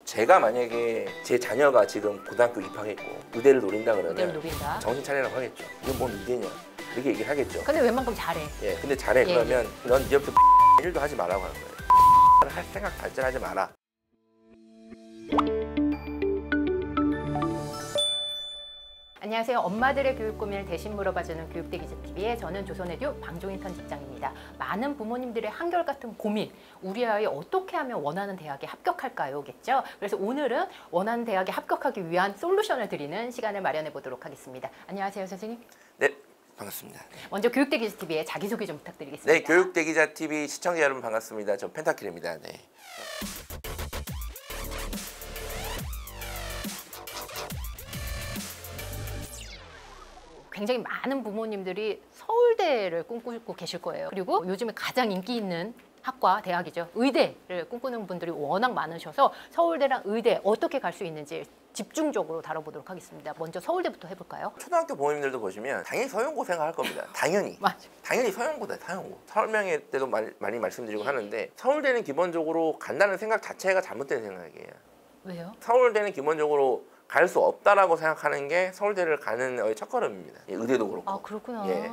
제가 만약에 제 자녀가 지금 고등학교 입학했고 의대를 노린다 의대를 그러면 노린다. 정신 차리라고 하겠죠. 이건 뭔 의대냐 이렇게 얘기를 하겠죠. 근데 웬만큼 잘해. 예, 근데 잘해. 예, 그러면 넌 이제부터 일도 하지 말라고 하는 거예요. 할 생각 발전하지 마라. 안녕하세요. 엄마들의 교육 고민을 대신 물어봐주는 교육대기자TV의 저는 조선의듀 방종인 편집장입니다. 많은 부모님들의 한결같은 고민, 우리 아이 어떻게 하면 원하는 대학에 합격할까요? 겠죠? 그래서 오늘은 원하는 대학에 합격하기 위한 솔루션을 드리는 시간을 마련해 보도록 하겠습니다. 안녕하세요, 선생님. 네, 반갑습니다. 먼저 교육대기자TV의 자기소개 좀 부탁드리겠습니다. 네, 교육대기자TV 시청자 여러분 반갑습니다. 저 펜타킬입니다. 네. 굉장히 많은 부모님들이 서울대를 꿈꾸고 계실 거예요. 그리고 요즘에 가장 인기 있는 학과, 대학이죠. 의대를 꿈꾸는 분들이 워낙 많으셔서 서울대랑 의대 어떻게 갈 수 있는지 집중적으로 다뤄보도록 하겠습니다. 먼저 서울대부터 해볼까요? 초등학교 부모님들도 보시면 당연히 서영고 생각할 겁니다. 당연히. 맞아. 당연히 서영고다, 서영고. 설명회 때도 많이 말씀드리고 하는데 서울대는 기본적으로 간다는 생각 자체가 잘못된 생각이에요. 왜요? 서울대는 기본적으로 갈 수 없다라고 생각하는 게 서울대를 가는 첫걸음입니다. 의대도 그렇고. 아, 그렇구나. 예.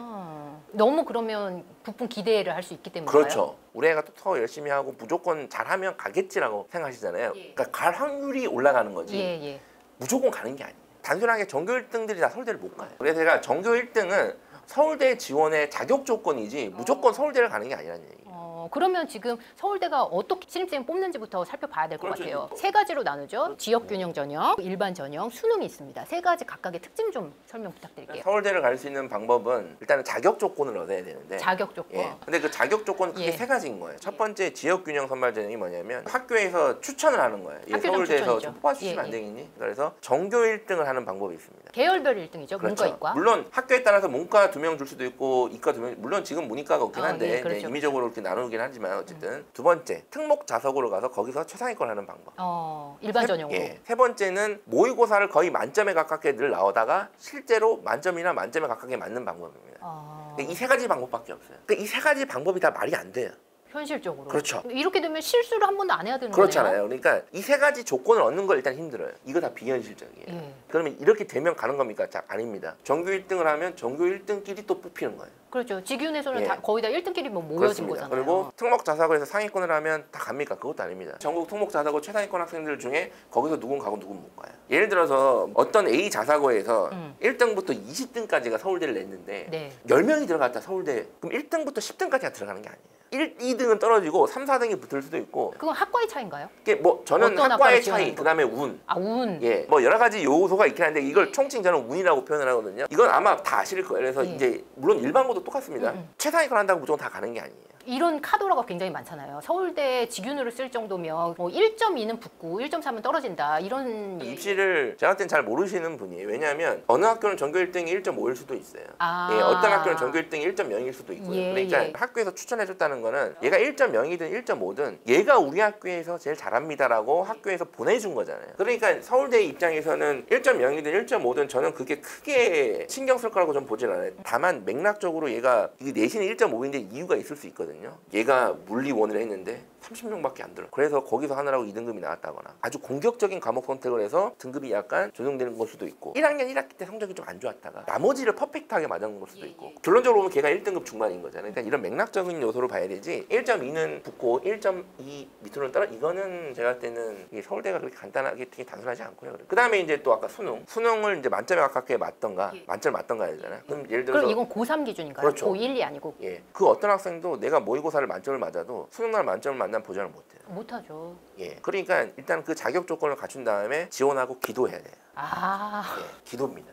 너무 그러면 부푼 기대를 할 수 있기 때문인가요? 그렇죠. 우리 애가 또 더 열심히 하고 무조건 잘하면 가겠지라고 생각하시잖아요. 예. 그러니까 갈 확률이 올라가는 거지. 예, 예. 무조건 가는 게 아니에요. 단순하게 전교 1등들이 다 서울대를 못 가요. 그래서 제가 전교 1등은 서울대 지원의 자격 조건이지 무조건 서울대를 가는 게 아니라는 얘기예요. 그러면 지금 서울대가 어떻게 신입생 뽑는지부터 살펴봐야 될 것 그렇죠. 같아요. 세 가지로 나누죠. 지역균형 전형, 일반 전형, 수능이 있습니다. 세 가지 각각의 특징 좀 설명 부탁드릴게요. 서울대를 갈 수 있는 방법은 일단은 자격 조건을 얻어야 되는데 자격 조건. 예. 근데 그 자격 조건은 크게 예. 세 가지인 거예요. 첫 번째 지역균형 선발 전형이 뭐냐면 학교에서 추천을 하는 거예요. 얘 학교장 서울대에서 추천이죠. 좀 뽑아주시면 예, 안 예. 되겠니? 그래서 전교 1등을 하는 방법이 있습니다. 계열별 1등이죠. 그렇죠. 문과, 이과. 물론 학교에 따라서 문과 2명 줄 수도 있고 이과 2명, 물론 지금 문이과가 없긴 아, 한데 예, 그렇죠. 네, 임의적으로 이렇게 나누긴 하지만 어쨌든 두 번째 특목 자석으로 가서 거기서 최상위권 하는 방법. 일반 전형으로. 예. 세 번째는 모의고사를 거의 만점에 가깝게 늘 나오다가 실제로 만점이나 만점에 가깝게 맞는 방법입니다. 이 세 가지 방법밖에 없어요. 이 세 가지 방법이 다 말이 안 돼요. 현실적으로. 그렇죠. 이렇게 되면 실수를 한 번도 안 해야 되는 그렇잖아요. 그러니까 이 세 가지 조건을 얻는 걸 일단 힘들어요. 이거 다 비현실적이에요. 예. 그러면 이렇게 되면 가는 겁니까? 자, 아닙니다. 전교 1등을 하면 전교 1등끼리 또 뽑히는 거예요. 그렇죠. 직윤에서는 예. 거의 다 1등끼리 뭐 모여진 그렇습니다. 거잖아요. 그리고 특목 자사고에서 상위권을 하면 다 갑니까? 그것도 아닙니다. 전국 특목 자사고 최상위권 학생들 중에 거기서 누군 가고 누군 못 가요. 예를 들어서 어떤 A 자사고에서 1등부터 20등까지가 서울대를 냈는데 네. 10명이 들어갔다 서울대. 그럼 1등부터 10등까지가 들어가는 게 아니에요. 1, 2등은 떨어지고 3, 4등이 붙을 수도 있고. 그건 학과의 차이인가요? 이게 뭐 저는 어떤 학과의 학과를 차이, 지원하는 그다음에 운. 운. 예, 뭐 여러 가지 요소가 있긴 한데 이걸 총칭 저는 운이라고 표현을 하거든요. 이건 아마 다 아실 거예요. 그래서 예. 이제 물론 일반고도 똑같습니다. 최상위권 한다고 무조건 다 가는 게 아니에요. 이런 카더라가 굉장히 많잖아요. 서울대 직윤으로 쓸 정도면 뭐 1.2는 붙고 1.3은 떨어진다. 이런 입시를 제가 볼 땐 잘 모르시는 분이에요. 왜냐하면 어느 학교는 전교 1등이 1.5일 수도 있어요. 아. 예, 어떤 학교는 전교 1등이 1.0일 수도 있고요. 예, 그러니까 예. 학교에서 추천해줬다는 거는 얘가 1.0이든 1.5든 얘가 우리 학교에서 제일 잘합니다라고 학교에서 보내준 거잖아요. 그러니까 서울대 입장에서는 1.0이든 1.5든 저는 그게 크게 신경 쓸 거라고 좀 보진 않아요. 다만 맥락적으로 얘가 이게 내신이 1.5인데 이유가 있을 수 있거든요. 얘가 물리원을 했는데 30명밖에 안 들어. 그래서 거기서 하느라고 2등급이 나왔다거나 아주 공격적인 과목 선택을 해서 등급이 약간 조정되는 걸 수도 있고 1학년 1학기 때 성적이 좀 안 좋았다가 나머지를 퍼펙트하게 맞은 걸 수도 있고 결론적으로 보면 걔가 1등급 중반인 거잖아요. 그러니까 이런 맥락적인 요소를 봐야 되지 1.2는 붙고 1.2 밑으로는 떨어 이거는 제가 볼 때는 이게 서울대가 그렇게 간단하게 되게 단순하지 않고요. 그 다음에 이제 또 아까 수능을 이제 만점에 가깝게 맞던가 만점을 맞던가 하잖아요. 그럼 예를 들어서 그럼 이건 고3 기준인가요? 그렇죠. 고1이 아니고. 예, 그 어떤 학생도 내가 모의고사를 만점을 맞아도 수능날 만점을 만나면 보장을 못해요. 못하죠. 예, 그러니까 일단 그 자격 조건을 갖춘 다음에 지원하고 기도해야 돼요. 아. 예, 기도입니다.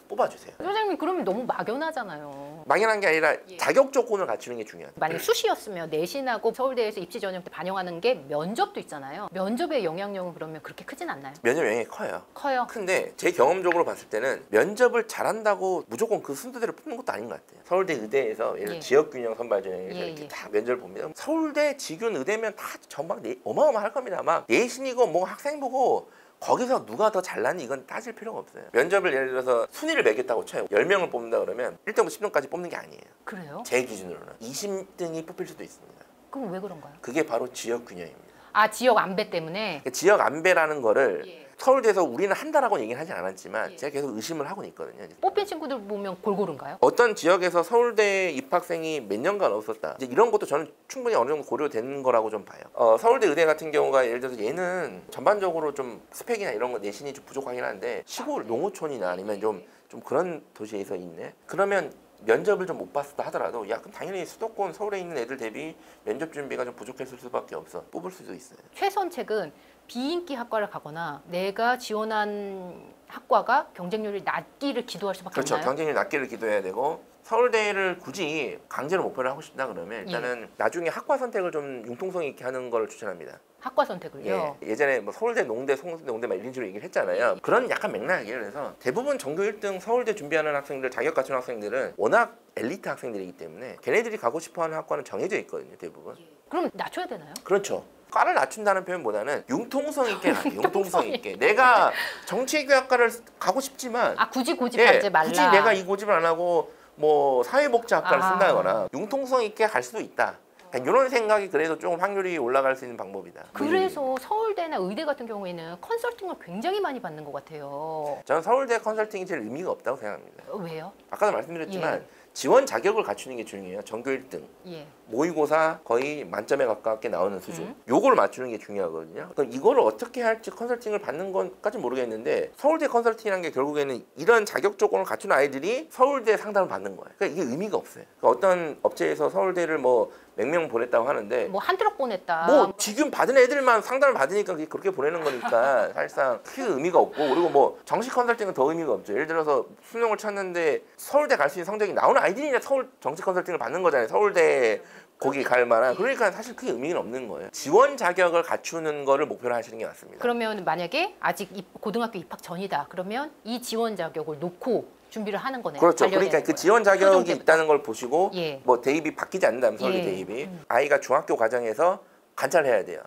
뽑아주세요. 선생님 그러면 너무 막연하잖아요. 막연한 게 아니라 자격 조건을 갖추는 게 중요하다. 만약에 수시였으면 내신하고 서울대에서 입시 전형 때 반영하는 게 면접도 있잖아요. 면접의 영향력은 그러면 그렇게 크진 않나요? 면접 영향이 커요. 커요. 근데 제 경험적으로 봤을 때는 면접을 잘한다고 무조건 그 순서대로 뽑는 것도 아닌 것 같아요. 서울대 의대에서 예를 들어 예. 지역균형 선발전형에서 예, 이렇게 예. 다 면접을 봅니다. 서울대 직윤 의대면 다 전방 어마어마할 겁니다. 막 내신이고 뭐 학생 보고 거기서 누가 더 잘났니 이건 따질 필요가 없어요. 면접을 예를 들어서 순위를 매겼다고 쳐요. 10명을 뽑는다 그러면 1등부터 10등까지 뽑는 게 아니에요. 그래요? 제 기준으로는 20등이 뽑힐 수도 있습니다. 그럼 왜 그런가요? 그게 바로 지역균형입니다. 아, 지역 안배 때문에. 지역 안배라는 거를 예. 서울대에서 우리는 한다라고 얘기는 하지 않았지만 제가 계속 의심을 하고 있거든요. 뽑힌 친구들 보면 골고루인가요? 어떤 지역에서 서울대 입학생이 몇 년간 없었다. 이제 이런 것도 저는 충분히 어느 정도 고려되는 거라고 좀 봐요. 서울대 의대 같은 경우가 예를 들어서 얘는 전반적으로 좀 스펙이나 이런 거 내신이 좀 부족하긴 한데 시골 농어촌이나 아니면 좀 그런 도시에서 있네. 그러면 면접을 좀 못 봤다 하더라도 야 그럼 당연히 수도권 서울에 있는 애들 대비 면접 준비가 좀 부족했을 수밖에 없어. 뽑을 수도 있어요. 최선책은 비인기 학과를 가거나 내가 지원한 학과가 경쟁률이 낮기를 기도할 수밖에 그렇죠. 없나요? 경쟁률 낮기를 기도해야 되고 서울대를 굳이 강제로 목표를 하고 싶다 그러면 일단은 나중에 학과 선택을 좀 융통성 있게 하는 걸 추천합니다. 학과 선택을요? 예전에 뭐 서울대, 농대, 송대, 농대 막 이런 식으로 얘기를 했잖아요. 그런 약간 맥락이에요. 그래서 대부분 전교 1등 서울대 준비하는 학생들, 자격 갖춘 학생들은 워낙 엘리트 학생들이기 때문에 걔네들이 가고 싶어하는 학과는 정해져 있거든요. 대부분. 그럼 낮춰야 되나요? 그렇죠. 과를 낮춘다는 표현보다는 융통성 있게 가요. 융통성 있게. 내가 정치외교학과를 가고 싶지만 아, 굳이 고집하지 말라. 굳이 내가 이 고집을 안 하고 뭐 사회복지학과를 아. 쓴다거나 융통성 있게 갈 수도 있다. 이런 생각이 그래도 조금 확률이 올라갈 수 있는 방법이다. 그래서 서울대나 의대 같은 경우에는 컨설팅을 굉장히 많이 받는 것 같아요. 저는 서울대 컨설팅이 제일 의미가 없다고 생각합니다. 왜요? 아까도 말씀드렸지만 지원 자격을 갖추는 게 중요해요. 전교 1등. 예. 모의고사 거의 만점에 가깝게 나오는 수준. 요거를 맞추는 게 중요하거든요. 그럼 이거를 어떻게 할지 컨설팅을 받는 건까지 모르겠는데 서울대 컨설팅이라는 게 결국에는 이런 자격 조건을 갖춘 아이들이 서울대 상담을 받는 거예요. 그러니까 이게 의미가 없어요. 그러니까 어떤 업체에서 서울대를 뭐 몇 명 보냈다고 하는데 뭐 한 트럭 보냈다. 뭐 지금 받은 애들만 상담을 받으니까 그게 그렇게 보내는 거니까 사실상 크게 의미가 없고 그리고 뭐 정식 컨설팅은 더 의미가 없죠. 예를 들어서 수능을 쳤는데 서울대 갈 수 있는 성적이 나오는 아이들이 이제 서울 정식 컨설팅을 받는 거잖아요. 서울대 거기 갈 만한. 그러니까 사실 크게 의미는 없는 거예요. 지원 자격을 갖추는 거를 목표로 하시는 게 맞습니다. 그러면 만약에 아직 고등학교 입학 전이다. 그러면 이 지원 자격을 놓고 준비를 하는 거네요. 그렇죠. 그러니까 그 지원 자격이 초중 때부터. 있다는 걸 보시고 예. 뭐 대입이 바뀌지 않는다면 서울대 예. 대입이 아이가 중학교 과정에서 관찰해야 돼요.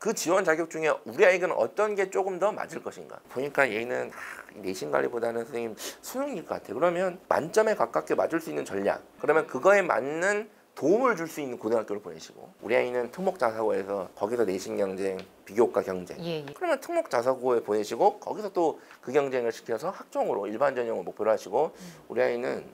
그 지원 자격 중에 우리 아이는 어떤 게 조금 더 맞을 것인가. 보니까 얘는 내신 관리보다는 선생님 수능일 것 같아요. 그러면 만점에 가깝게 맞을 수 있는 전략. 그러면 그거에 맞는 도움을 줄 수 있는 고등학교를 보내시고 우리 아이는 특목자사고에서 거기서 내신 경쟁, 비교과 경쟁. 예. 그러면 특목자사고에 보내시고 거기서 또 그 경쟁을 시켜서 학종으로 일반 전형을 목표로 하시고 우리 아이는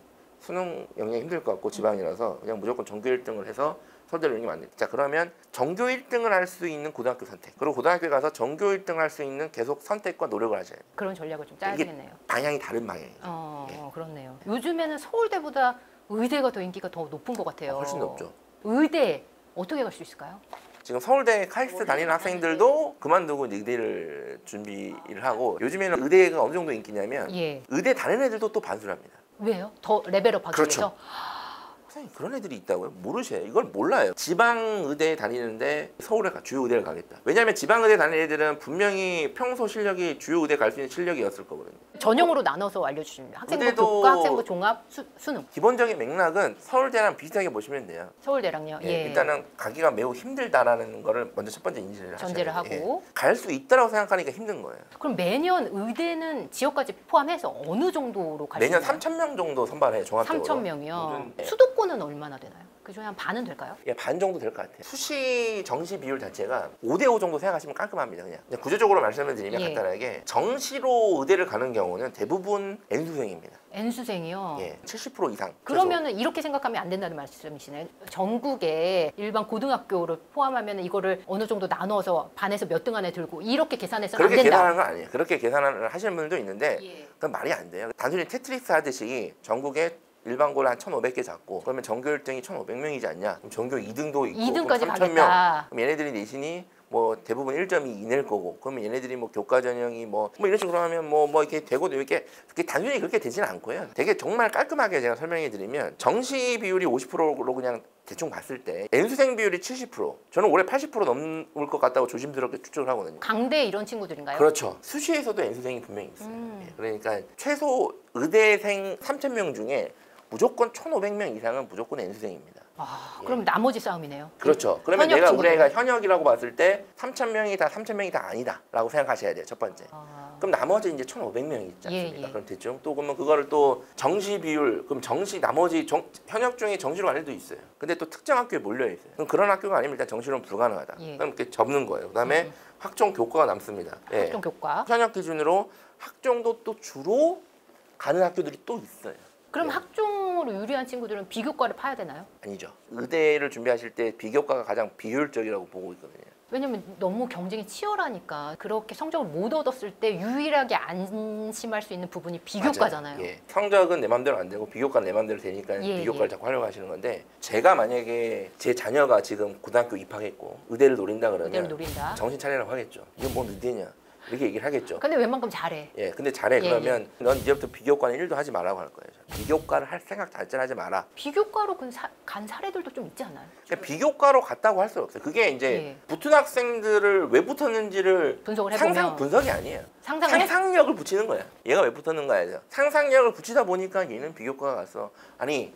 수능 영역이 힘들 것 같고 지방이라서 그냥 무조건 전교 1등을 해서 서울대를 오는 게 맞네. 자 그러면 전교 1등을 할 수 있는 고등학교 선택 그리고 고등학교에 가서 전교 1등을 할 수 있는 계속 선택과 노력을 하셔야 돼요. 그런 전략을 좀 짜야 이게 되겠네요. 방향이 다른 방향이에요. 그렇네요. 요즘에는 서울대보다 의대가 더 인기가 더 높은 것 같아요. 훨씬 높죠. 의대 어떻게 갈 수 있을까요? 지금 서울대 카이스트 다니는 학생들도 그만두고 이제 의대를 준비를 하고 요즘에는 의대가 어느 정도 인기냐면 예. 의대 다니는 애들도 또 반수를 합니다. 왜요? 더 레벨업 하기 그렇죠. 위해서? 선생님 그런 애들이 있다고요? 모르셔요. 이걸 몰라요. 지방 의대에 다니는데 서울에 주요 의대를 가겠다. 왜냐하면 지방 의대 다니는 애들은 분명히 평소 실력이 주요 의대 갈 수 있는 실력이었을 거거든요. 전형으로 나눠서 알려주십니다. 학생부 의대도- 교과, 학생부 종합, 수능. 기본적인 맥락은 서울대랑 비슷하게 보시면 돼요. 서울대랑요. 예. 일단은 가기가 매우 힘들다라는 거를 먼저 첫 번째 인지를 하셔야 전제를 돼요. 하고. 갈 수 있다라고 생각하니까 힘든 거예요. 그럼 매년 의대는 지역까지 포함해서 어느 정도로 갈 수 매년 있나요? 3,000명 정도 선발해요. 종합적으로. 3,000명이요. 모든- 예. 수도권은 얼마나 되나요? 그 중에 한 반은 될까요? 예, 반 정도 될 것 같아요. 수시 정시 비율 자체가 5대5 정도 생각하시면 깔끔합니다. 그냥 구조적으로 말씀을 드리면 예. 간단하게 정시로 의대를 가는 경우는 대부분 N수생입니다. N수생이요. 예, 70% 이상. 그러면은 이렇게 생각하면 안 된다는 말씀이시네요. 전국에 일반 고등학교를 포함하면 이거를 어느 정도 나눠서 반에서 몇 등 안에 들고 이렇게 계산해서는 안 그렇게 된다. 계산하는 건 아니에요. 그렇게 계산을 하시는 분들도 있는데 예. 그건 말이 안 돼요. 단순히 테트리스 하듯이 전국에 일반고를 한 1,500개 잡고 그러면 전교 1등이 1,500명이지 않냐? 그럼 전교 2등도 있고 2등까지 3,000명. 가겠다. 그럼 얘네들이 내신이 뭐 대부분 1.2 이낼 거고 그러면 얘네들이 뭐 교과 전형이 뭐 이런 식으로 하면 뭐 이렇게 되고 이렇게 단순히 그렇게 되지는 않고요. 되게 정말 깔끔하게 제가 설명해 드리면 정시 비율이 50%로 그냥 대충 봤을 때 N수생 비율이 70% 저는 올해 80% 넘을 것 같다고 조심스럽게 추측을 하거든요. 강대 이런 친구들인가요? 그렇죠. 수시에서도 N수생이 분명히 있어요. 예, 그러니까 최소 의대생 3,000명 중에 무조건 1,500명 이상은 무조건 N수생입니다. 그럼 나머지 싸움이네요. 그렇죠. 그러면 현역 내가 우리 친구들. 애가 현역이라고 봤을 때 3,000명이 다 아니다라고 생각하셔야 돼요. 첫 번째. 그럼 나머지 이제 1,500명이 있지 않습니까? 예. 그럼 대충 또 그러면 그거를 또 정시 비율, 그럼 정시 나머지 현역 중에 정시로 갈 애도 있어요. 근데 또 특정 학교에 몰려 있어요. 그럼 그런 학교가 아니면 일단 정시로는 불가능하다. 예. 그럼 이렇게 접는 거예요. 그다음에 학종 교과가 남습니다. 예. 학종 교과. 현역 기준으로 학종도 또 주로 가는 학교들이 또 있어요. 그럼 학종으로 유리한 친구들은 비교과를 파야 되나요? 아니죠. 의대를 준비하실 때 비교과가 가장 비효율적이라고 보고 있거든요. 왜냐면 너무 경쟁이 치열하니까 그렇게 성적을 못 얻었을 때 유일하게 안심할 수 있는 부분이 비교과잖아요. 맞아요. 예. 성적은 내 맘대로 안 되고 비교과는 내 맘대로 되니까 예, 비교과를 예. 자꾸 하려고 하시는 건데, 제가 만약에 제 자녀가 지금 고등학교 입학했고 의대를 노린다 의대를 그러면 노린다. 정신 차리라고 하겠죠. 이건 뭔 의대냐 이렇게 얘기를 하겠죠. 근데 웬만큼 잘해. 예, 근데 잘해. 예, 그러면 넌 이제부터 비교과는 1도 하지 말라고 할 거예요. 비교과를 할 생각 자체를 하지 마라. 비교과로 간 사례들도 좀 있지 않아요? 그러니까 비교과로 갔다고 할 수 없어요. 그게 이제 예. 붙은 학생들을 왜 붙었는지를 분석을 해보면 상상 분석이 아니에요. 상상을 상상력을 붙이는 거야. 얘가 왜 붙었는가에서 상상력을 붙이다 보니까 얘는 비교과가 갔어. 아니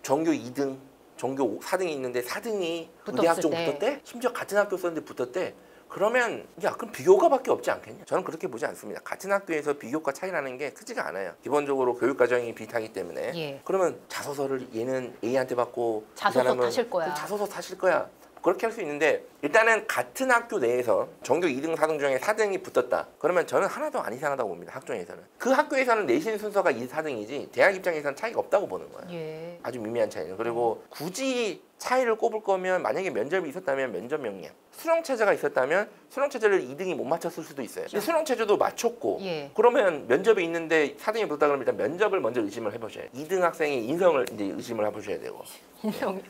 전교 2등, 전교 4등이 있는데 4등이 의대 학종 때. 붙었대? 심지어 같은 학교 썼는데 붙었대? 그러면 야 그럼 비교과밖에 없지 않겠냐? 저는 그렇게 보지 않습니다. 같은 학교에서 비교과 차이 나는 게 크지가 않아요. 기본적으로 교육 과정이 비슷하기 때문에. 예. 그러면 자소서를 얘는 A한테 받고 이 자소서 사람은 타실 거야. 그럼 자소서 타실 거야. 그렇게 할 수 있는데, 일단은 같은 학교 내에서 전교 2등, 4등 중에 4등이 붙었다. 그러면 저는 하나도 안 이상하다고 봅니다. 학종에서는. 그 학교에서는 내신 순서가 2, 4등이지 대학 입장에서는 차이가 없다고 보는 거예요. 예. 아주 미미한 차이는. 그리고 굳이 차이를 꼽을 거면 만약에 면접이 있었다면 면접 명량, 수능 체제가 있었다면 수능 체제를 2등이 못 맞췄을 수도 있어요. 근데 수능 체제도 맞췄고 예. 그러면 면접이 있는데 4등이 붙었다 그러면 일단 면접을 먼저 의심을 해보셔야 돼요. 2등 학생의 인성을 이제 의심을 해보셔야 되고,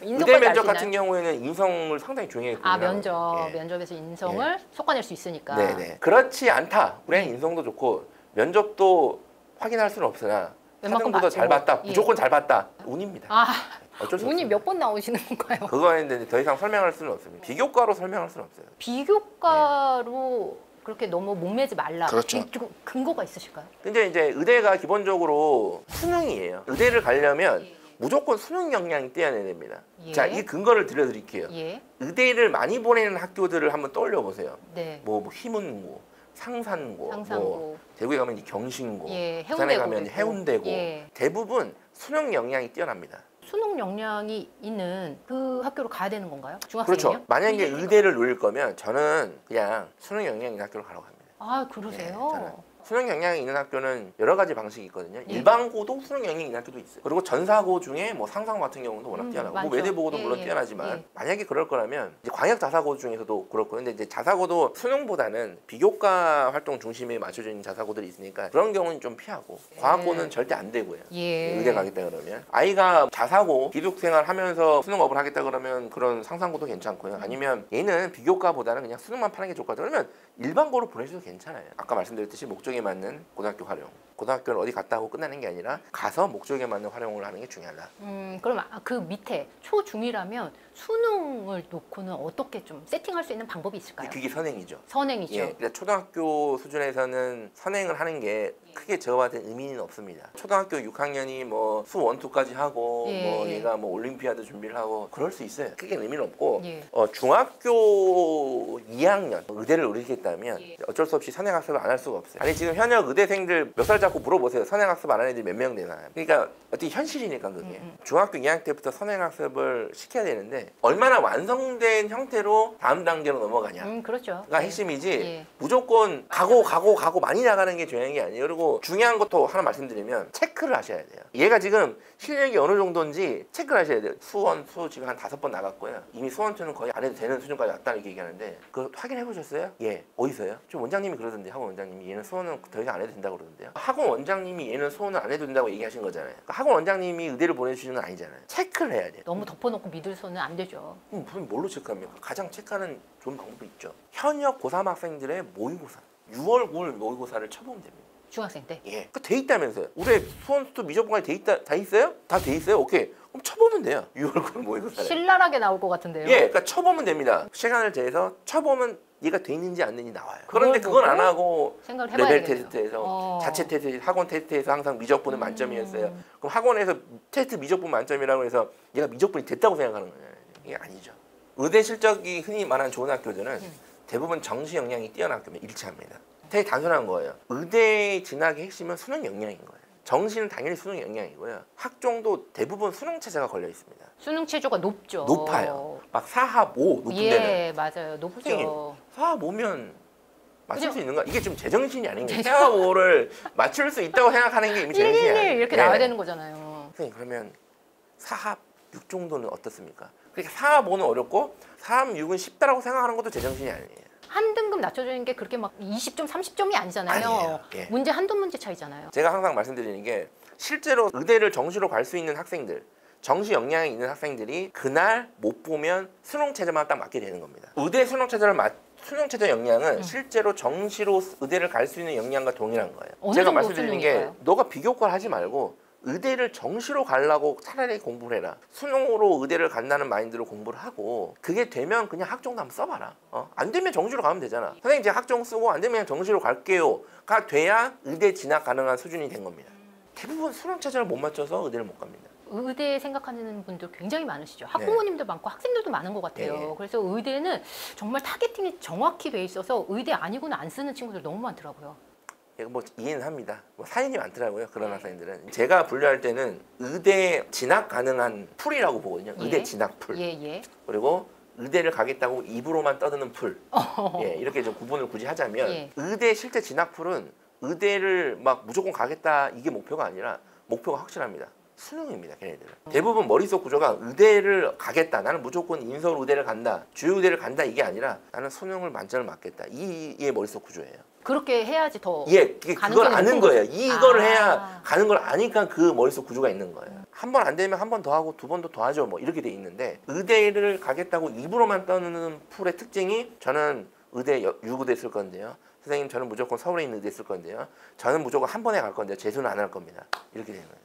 의대 면접 같은 경우에는 인성을 상당히 중요하게 보요. 면접에서 인성을 솎아낼 수 있으니까. 네네. 그렇지 않다. 우리는 인성도 좋고 면접도 확인할 수는 없으나 웬만큼 4등보다 잘 맞고. 봤다. 예. 무조건 잘 봤다. 운입니다. 어쩔 수 운이 없습니다. 몇 번 나오시는 건가요? 그거는 더 이상 설명할 수는 없습니다. 비교과로 설명할 수는 없어요. 비교과로 그렇게 너무 목매지 말라. 그렇죠. 이 좀 근거가 있으실까요? 근데 이제 의대가 기본적으로 수능이에요. 의대를 가려면 무조건 수능 역량이 뛰어내야 됩니다. 예. 자, 이 근거를 들려드릴게요. 예. 의대를 많이 보내는 학교들을 한번 떠올려 보세요. 네. 뭐 희문고, 상산고, 뭐 대구에 가면 이제 경신고, 예, 부산에 해운대고 가면 있고. 해운대고, 예. 대부분 수능 역량이 뛰어납니다. 수능 역량이 있는 그 학교로 가야 되는 건가요? 중학생이요? 그렇죠. 만약에 의대를 노릴 거면 저는 그냥 수능 역량이 있는 학교로 가라고 합니다. 아, 그러세요? 저는. 수능 역량이 있는 학교는 여러 가지 방식이 있거든요. 예. 일반고도 수능 역량이 있는 학교도 있어요. 그리고 전사고 중에 뭐 상상고 같은 경우도 워낙 뛰어나고, 많죠. 뭐 외대보고도 예, 물론 예. 뛰어나지만 예. 만약에 그럴 거라면 이제 광역 자사고 중에서도 그렇고, 근데 이제 자사고도 수능보다는 비교과 활동 중심에 맞춰져 있는 자사고들이 있으니까 그런 경우는 좀 피하고, 과학고는 절대 안 되고요. 예. 의대 가겠다 그러면 아이가 자사고 기숙생활 하면서 수능업을 하겠다 그러면 그런 상상고도 괜찮고요. 아니면 얘는 비교과보다는 그냥 수능만 파는 게 좋을 것 같다 그러면 일반고로 보내셔도 괜찮아요. 아까 말씀드렸듯이 목적에 맞는 고등학교 활용. 고등학교를 어디 갔다 하고 끝나는 게 아니라 가서 목적에 맞는 활용을 하는 게 중요하다. 그럼 그 밑에 초중이라면 수능을 놓고는 어떻게 좀 세팅할 수 있는 방법이 있을까요? 그게 선행이죠. 선행이죠. 예, 그러니까 초등학교 수준에서는 선행을 하는 게 크게 저와 같은 의미는 없습니다. 초등학교 6학년이 뭐 수 1, 2까지 하고 예, 뭐 예. 얘가 뭐 올림피아드 준비를 하고 그럴 수 있어요. 크게 의미는 없고, 예. 중학교 2학년 의대를 노리겠다면 예. 어쩔 수 없이 선행학습을 안 할 수가 없어요. 아니 지금 현역 의대생들 몇 살 잡고 물어보세요. 선행학습 안 하는 애들이 몇 명 되나요? 그러니까 어떻게 현실이니까 그게. 중학교 2학년 때부터 선행학습을 시켜야 되는데 얼마나 완성된 형태로 다음 단계로 넘어가냐. 그렇죠. 가 핵심이지, 예. 무조건 가고 많이 나가는 게 중요한 게 아니에요. 그리고 중요한 것도 하나 말씀드리면 체크를 하셔야 돼요. 얘가 지금 실력이 어느 정도인지 체크를 하셔야 돼요. 수원, 수 지금 한 5번 나갔고요. 이미 수원, 수는 거의 안 해도 되는 수준까지 왔다 이렇게 얘기하는데 그거 확인해 보셨어요? 예. 어디서요? 좀 원장님이 그러던데, 학원 원장님이 얘는 수원은 더 이상 안 해도 된다고 그러던데요. 학원 원장님이 얘는 수원은 안 해도 된다고 얘기하신 거잖아요. 그러니까 학원 원장님이 의대를 보내주시는 건 아니잖아요. 체크를 해야 돼요. 너무 덮어놓고 믿을서는 안 되죠. 무슨 뭘로 체크합니까? 가장 체크하는 좋은 방법이 있죠. 현역 고3 학생들의 모의고사, 6월, 9월 모의고사를 쳐보면 됩니다. 중학생 때. 예, 그 돼 있다면서요. 올해 수원수도 미적분까지 돼 있다, 다 있어요? 다 돼 있어요? 오케이. 그럼 쳐보면 돼요. 6월고는 모의고사. 신랄하게 나올 것 같은데요. 예, 그러니까 쳐보면 됩니다. 시간을 재서 쳐보면 얘가 돼 있는지 안 되는지 나와요. 그런데 그걸 그건 안 하고 생각을 레벨 해봐야겠네요. 테스트에서 자체 테스트, 학원 테스트에서 항상 미적분은 만점이었어요. 그럼 학원에서 테스트 미적분 만점이라고 해서 얘가 미적분이 됐다고 생각하는 거예요. 이게 아니죠. 의대 실적이 흔히 말하는 좋은 학교들은 대부분 정시 역량이 뛰어난 학교면 일치합니다. 되게 단순한 거예요. 의대 진학의 핵심은 수능 역량인 거예요. 정시는 당연히 수능 역량이고요. 학종도 대부분 수능 체제가 걸려 있습니다. 수능 체조가 높죠. 높아요. 막 4합 5 높은 데는. 예, 맞아요. 선생님, 높죠. 4합 5면 맞출 그죠? 수 있는가? 이게 좀 제정신이 아닌 거예요. 4합 5를 맞출 수 있다고 생각하는 게 이미 제정신이 111 아니에요. 이렇게 예. 나와야 되는 거잖아요. 선생님, 그러면 4합 6 정도는 어떻습니까? 그러니까 4합 5는 어렵고 4합 6은 쉽다라고 생각하는 것도 제정신이 아니에요. 한 등급 낮춰주는 게 그렇게 막 20점, 30점이 아니잖아요. 아니에요. 예. 문제 한두 문제 차이잖아요. 제가 항상 말씀드리는 게 실제로 의대를 정시로 갈 수 있는 학생들, 정시 역량이 있는 학생들이 그날 못 보면 수능 체제만 딱 맞게 되는 겁니다. 의대 수능 체제 역량은 실제로 정시로 의대를 갈 수 있는 역량과 동일한 거예요. 어느 제가 정도 말씀드리는 게 수능일까요? 너가 비교과를 하지 말고 의대를 정시로 가려고 차라리 공부를 해라. 수능으로 의대를 간다는 마인드로 공부를 하고 그게 되면 그냥 학종도 한번 써봐라. 안 되면 정시로 가면 되잖아. 선생님 제가 학종 쓰고 안 되면 그냥 정시로 갈게요가 돼야 의대 진학 가능한 수준이 된 겁니다. 대부분 수능 체제를 못 맞춰서 의대를 못 갑니다. 의대 생각하는 분들 굉장히 많으시죠. 학부모님도 많고 학생들도 많은 것 같아요. 네. 그래서 의대는 정말 타겟팅이 정확히 돼 있어서 의대 아니고는 안 쓰는 친구들 너무 많더라고요. 뭐 이해는 합니다. 뭐 사연이 많더라고요. 그런 학생들은. 제가 분류할 때는 의대 진학 가능한 풀이라고 보거든요. 의대 진학 풀. 예. 그리고 의대를 가겠다고 입으로만 떠드는 풀. 예, 이렇게 좀 구분을 굳이 하자면 예. 의대 실제 진학 풀은 의대를 막 무조건 가겠다 이게 목표가 아니라 목표가 확실합니다. 수능입니다, 걔네들은. 대부분 머릿속 구조가 의대를 가겠다. 나는 무조건 인서울 의대를 간다. 주요 의대를 간다 이게 아니라 나는 수능을 만점을 맞겠다. 이게 머릿속 구조예요. 그렇게 해야지 더 예, 그걸 아는 거예요. 이거를 아. 해야 가는 걸 아니까 그 머릿속 구조가 있는 거예요. 한 번 안 되면 한 번 더 하고 두 번 더 하죠. 뭐 이렇게 돼 있는데 의대를 가겠다고 입으로만 떠는 풀의 특징이 저는 의대 6의대 쓸 건데요. 선생님 저는 무조건 서울에 있는 의대 쓸 건데요. 저는 무조건 한 번에 갈 건데요. 재수는 안 할 겁니다. 이렇게 되는 거예요.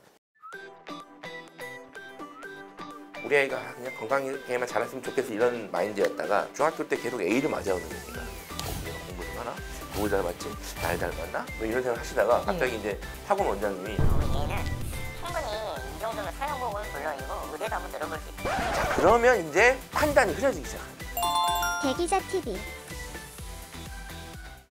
우리 아이가 그냥 건강하게만 자랐으면 좋겠어 이런 마인드였다가 중학교 때 계속 A를 맞아오는 거니까 내가 공부 좀 하나? 누구 닮았지? 날 닮았나? 뭐 이런 생각 하시다가 갑자기 이제 학원 원장님이 얘는 충분히 이 정도면 사용복은 물론이고 의대도 한번 들어볼 수 있다. 자 그러면 이제 판단이 흐려지기 시작합니다. 대기자 TV